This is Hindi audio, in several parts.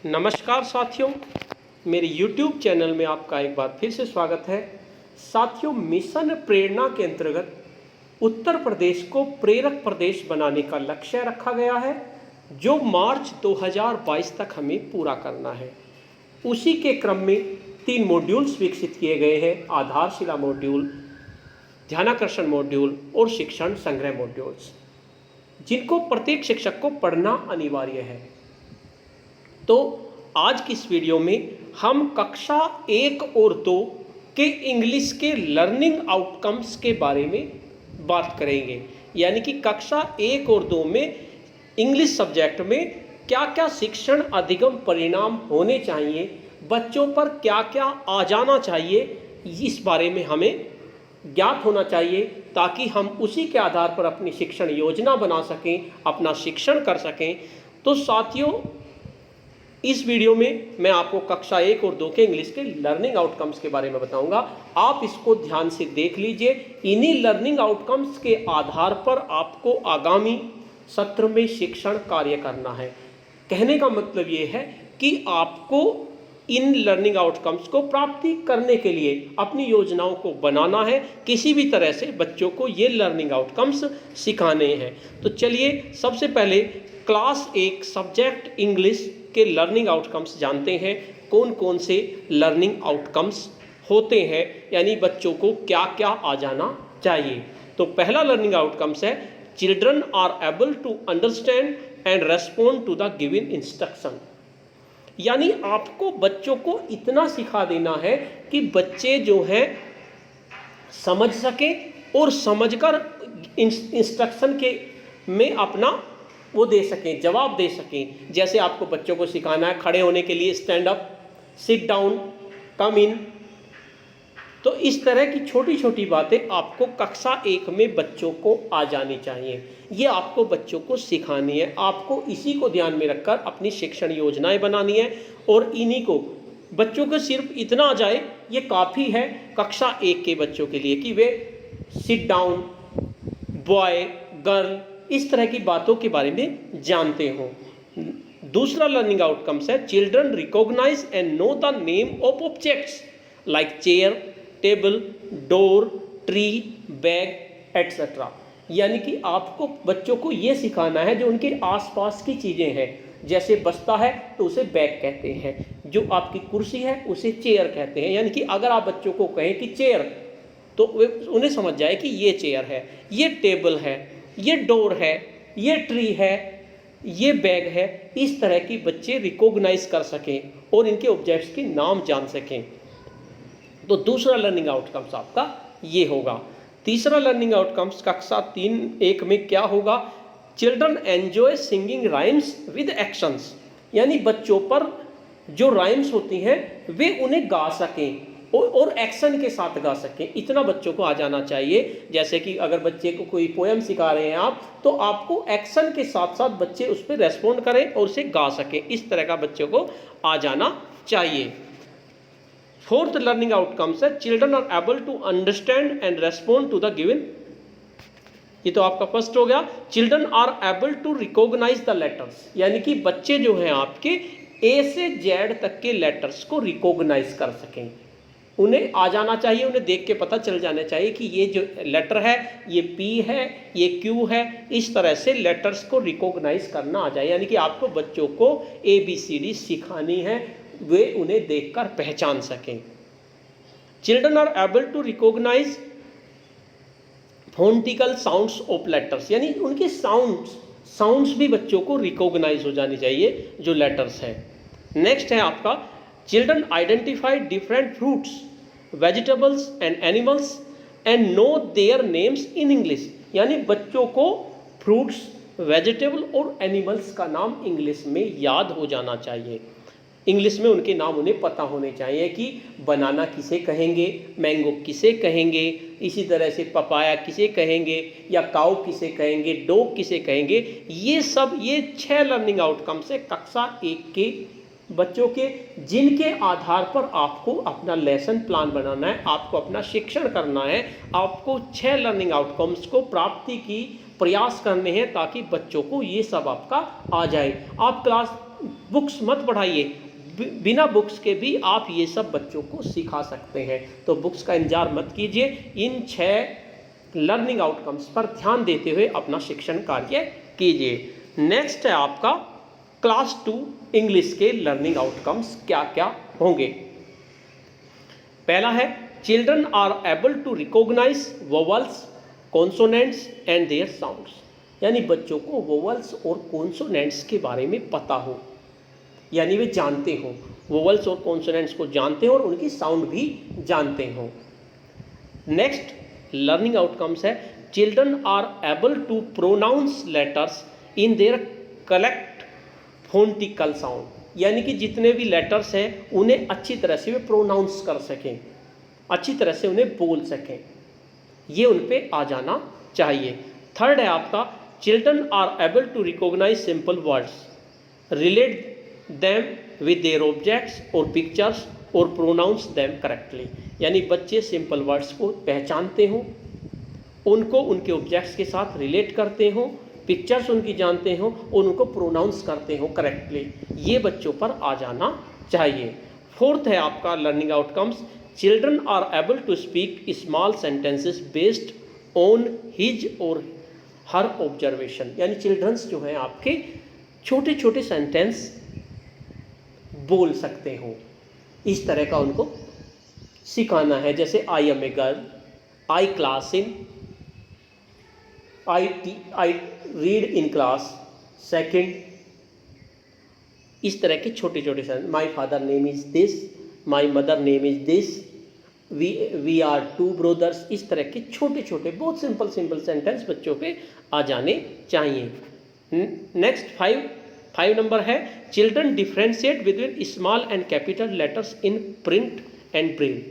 नमस्कार साथियों, मेरे YouTube चैनल में आपका एक बार फिर से स्वागत है। साथियों, मिशन प्रेरणा के अंतर्गत उत्तर प्रदेश को प्रेरक प्रदेश बनाने का लक्ष्य रखा गया है, जो मार्च 2022 तक हमें पूरा करना है। उसी के क्रम में 3 मॉड्यूल्स विकसित किए गए हैं: आधारशिला मॉड्यूल, ध्यानाकर्षण मॉड्यूल और शिक्षण संग्रह मॉड्यूल्स, जिनको प्रत्येक शिक्षक को पढ़ना अनिवार्य है। तो आज की इस वीडियो में हम कक्षा 1 और 2 के इंग्लिश के लर्निंग आउटकम्स के बारे में बात करेंगे। यानी कि कक्षा 1 और 2 में इंग्लिश सब्जेक्ट में क्या क्या शिक्षण अधिगम परिणाम होने चाहिए, बच्चों पर क्या क्या आ जाना चाहिए, इस बारे में हमें ज्ञात होना चाहिए, ताकि हम उसी के आधार पर अपनी शिक्षण योजना बना सकें, अपना शिक्षण कर सकें। तो साथियों, इस वीडियो में मैं आपको कक्षा 1 और 2 के इंग्लिश के लर्निंग आउटकम्स के बारे में बताऊंगा। आप इसको ध्यान से देख लीजिए। इन्हीं लर्निंग आउटकम्स के आधार पर आपको आगामी सत्र में शिक्षण कार्य करना है। कहने का मतलब ये है कि आपको इन लर्निंग आउटकम्स को प्राप्ति करने के लिए अपनी योजनाओं को बनाना है। किसी भी तरह से बच्चों को ये लर्निंग आउटकम्स सिखाने हैं। तो चलिए सबसे पहले क्लास 1 सब्जेक्ट इंग्लिश के लर्निंग आउटकम्स जानते हैं। कौन कौन से लर्निंग आउटकम्स होते हैं, यानी बच्चों को क्या क्या आ जाना चाहिए। तो पहला लर्निंग आउटकम्स है, children are able to understand and respond to the given instruction. यानी आपको बच्चों को इतना सिखा देना है कि बच्चे जो हैं समझ सकें और समझकर इंस्ट्रक्शन के में अपना वो दे सकें, जवाब दे सकें। जैसे आपको बच्चों को सिखाना है खड़े होने के लिए स्टैंड अप, सिट डाउन, कम इन। तो इस तरह की छोटी छोटी बातें आपको कक्षा 1 में बच्चों को आ जानी चाहिए। ये आपको बच्चों को सिखानी है। आपको इसी को ध्यान में रखकर अपनी शिक्षण योजनाएं बनानी है। और इन्हीं को बच्चों को सिर्फ इतना आ जाए ये काफ़ी है कक्षा 1 के बच्चों के लिए कि वे सिट डाउन, बॉय, गर्ल, इस तरह की बातों के बारे में जानते हो। दूसरा लर्निंग आउटकम्स है, children recognise and know the name of objects like chair, table, door, tree, bag etcetera. यानी कि आपको बच्चों को ये सिखाना है जो उनके आसपास की चीज़ें हैं। जैसे बस्ता है तो उसे बैग कहते हैं, जो आपकी कुर्सी है उसे चेयर कहते हैं। यानी कि अगर आप बच्चों को कहें कि चेयर, तो वे उन्हें समझ जाए कि ये चेयर है, ये टेबल है, ये डोर है, ये ट्री है, ये बैग है। इस तरह की बच्चे रिकॉग्नाइज कर सकें और इनके ऑब्जेक्ट्स के नाम जान सकें। तो दूसरा लर्निंग आउटकम्स आपका ये होगा। तीसरा लर्निंग आउटकम्स कक्षा 3.1 में क्या होगा, children enjoy singing rhymes with actions. यानी बच्चों पर जो राइम्स होती हैं वे उन्हें गा सकें और एक्शन के साथ गा सकें, इतना बच्चों को आ जाना चाहिए। जैसे कि अगर बच्चे को कोई पोएम सिखा रहे हैं आप, तो आपको एक्शन के साथ साथ बच्चे उस पर रेस्पॉन्ड करें और उसे गा सकें। इस तरह का बच्चों को आ जाना चाहिए। फोर्थ लर्निंग आउटकम्स है, children are able to understand and respond to the given. ये तो आपका फर्स्ट हो गया। Children are able to recognise the letters. यानी कि बच्चे जो हैं आपके ए से जेड तक के लेटर्स को रिकॉग्नाइज कर सकें, उन्हें आ जाना चाहिए। उन्हें देख के पता चल जाना चाहिए कि ये जो लेटर है ये पी है, ये क्यू है। इस तरह से लेटर्स को रिकॉग्नाइज करना आ जाए। यानी कि आपको बच्चों को ABCD सिखानी है, वे उन्हें देखकर पहचान सकें। Children are able to recognise phonetical sounds of letters. यानी उनके साउंड्स भी बच्चों को रिकॉग्नाइज हो जानी चाहिए जो लेटर्स है। नेक्स्ट है आपका, children identify different fruits, vegetables and animals and know their names in English. यानी बच्चों को फ्रूट्स, वेजिटेबल और एनिमल्स का नाम इंग्लिश में याद हो जाना चाहिए। इंग्लिश में उनके नाम उन्हें पता होने चाहिए कि बनाना किसे कहेंगे, मैंगो किसे कहेंगे, इसी तरह से पपाया किसे कहेंगे, या काऊ किसे कहेंगे, डॉग किसे कहेंगे। ये 6 लर्निंग आउटकम्स है कक्षा 1 के बच्चों के, जिनके आधार पर आपको अपना लेसन प्लान बनाना है, आपको अपना शिक्षण करना है। आपको 6 लर्निंग आउटकम्स को प्राप्ति की प्रयास करने हैं ताकि बच्चों को ये सब आपका आ जाए। आप क्लास बुक्स मत पढ़ाइए, बिना बुक्स के भी आप ये सब बच्चों को सिखा सकते हैं। तो बुक्स का इंतजार मत कीजिए, इन 6 लर्निंग आउटकम्स पर ध्यान देते हुए अपना शिक्षण कार्य कीजिए। नेक्स्ट है आपका क्लास 2 इंग्लिश के लर्निंग आउटकम्स क्या क्या होंगे। पहला है children are able to recognise vowels, consonants and their sounds, यानी बच्चों को वोवल्स और कॉन्सोनेंट्स के बारे में पता हो, यानी वे जानते हो, वोवल्स और कॉन्सोनेंट्स को जानते हो और उनकी साउंड भी जानते हो। नेक्स्ट लर्निंग आउटकम्स है children are able to pronounce letters in their collect phonetical sound, यानी कि जितने भी लेटर्स हैं उन्हें अच्छी तरह से वे प्रोनाउंस कर सकें, अच्छी तरह से उन्हें बोल सकें, ये उन पे आ जाना चाहिए। थर्ड है आपका children are able to recognise simple words, relate them with their objects or pictures or pronounce them correctly, यानी बच्चे सिंपल वर्ड्स को पहचानते हो, उनको उनके ऑब्जेक्ट्स के साथ रिलेट करते हो, पिक्चर्स उनकी जानते हो और उनको प्रोनाउंस करते हो करेक्टली, ये बच्चों पर आ जाना चाहिए। फोर्थ है आपका learning outcomes children are able to speak small sentences based on his और हर ऑब्जर्वेशन, यानी चिल्ड्रंस जो हैं आपके छोटे छोटे सेंटेंस बोल सकते हो, इस तरह का उनको सिखाना है। जैसे I am a girl, I class in, I read in class second, इस तरह के छोटे छोटे sentence. My father name is this, my mother name is this, we are 2 brothers, इस तरह के छोटे छोटे बहुत सिंपल सेंटेंस बच्चों पे आ जाने चाहिए। नेक्स्ट 5 नंबर है children differentiate between small and capital letters in print and Braille,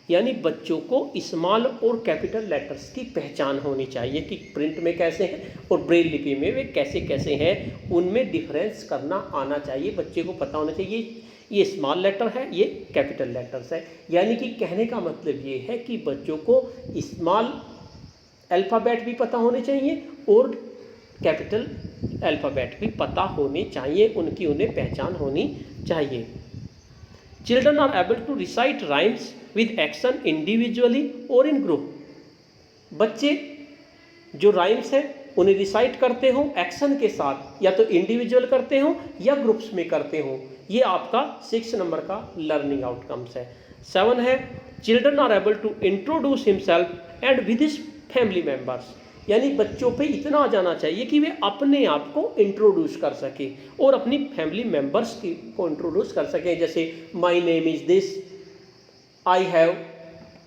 यानी बच्चों को स्मॉल और कैपिटल लेटर्स की पहचान होनी चाहिए कि प्रिंट में कैसे हैं और ब्रेल लिपि में वे कैसे कैसे हैं, उनमें डिफरेंस करना आना चाहिए, बच्चे को पता होना चाहिए ये स्मॉल लेटर है, ये कैपिटल लेटर्स है। यानी कि कहने का मतलब ये है कि बच्चों को स्मॉल अल्फ़ाबेट भी पता होने चाहिए और कैपिटल अल्फ़ाबेट भी पता होने चाहिए, उनकी उन्हें पहचान होनी चाहिए। Children are able to recite rhymes with action individually और इन ग्रुप, बच्चे जो राइम्स हैं उन्हें रिसाइट करते हो एक्शन के साथ, या तो इंडिविजुअल करते हो या ग्रुप्स में करते हो, ये आपका 6 नंबर का लर्निंग आउटकम्स है। 7 है children are able to introduce himself and with his family members, यानी बच्चों पे इतना आ जाना चाहिए कि वे अपने आप को इंट्रोड्यूस कर सके और अपनी फैमिली मेम्बर्स को इंट्रोड्यूस कर सकें। जैसे my name is this, I have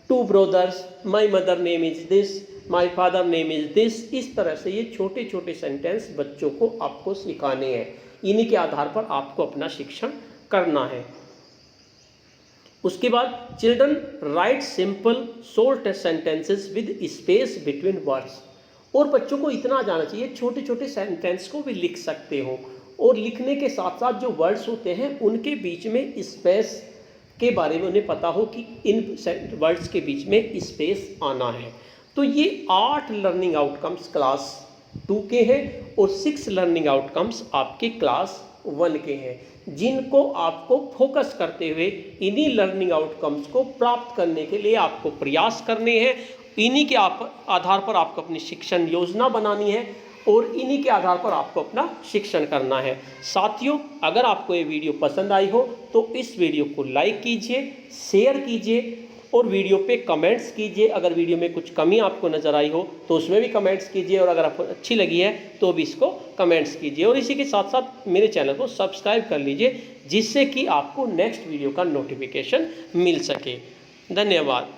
2 brothers, my mother name is this, my father name is this, इस तरह से ये छोटे छोटे सेंटेंस बच्चों को आपको सिखाने हैं, इन्हीं के आधार पर आपको अपना शिक्षण करना है। उसके बाद children right simple short sentences with space between words, और बच्चों को इतना जाना चाहिए छोटे छोटे सेंटेंस को भी लिख सकते हो और लिखने के साथ साथ जो वर्ड्स होते हैं उनके बीच में स्पेस के बारे में उन्हें पता हो कि इन वर्ड्स के बीच में स्पेस आना है। तो ये 8 लर्निंग आउटकम्स क्लास 2 के हैं और 6 लर्निंग आउटकम्स आपके क्लास 1 के हैं, जिनको आपको फोकस करते हुए इन्हीं लर्निंग आउटकम्स को प्राप्त करने के लिए आपको प्रयास करने हैं। इन्हीं के आधार पर आपको अपनी शिक्षण योजना बनानी है और इन्हीं के आधार पर आपको अपना शिक्षण करना है। साथियों, अगर आपको ये वीडियो पसंद आई हो तो इस वीडियो को लाइक कीजिए, शेयर कीजिए और वीडियो पे कमेंट्स कीजिए। अगर वीडियो में कुछ कमी आपको नज़र आई हो तो उसमें भी कमेंट्स कीजिए और अगर आपको अच्छी लगी है तो भी इसको कमेंट्स कीजिए। और इसी के साथ साथ मेरे चैनल को सब्सक्राइब कर लीजिए, जिससे कि आपको नेक्स्ट वीडियो का नोटिफिकेशन मिल सके। धन्यवाद।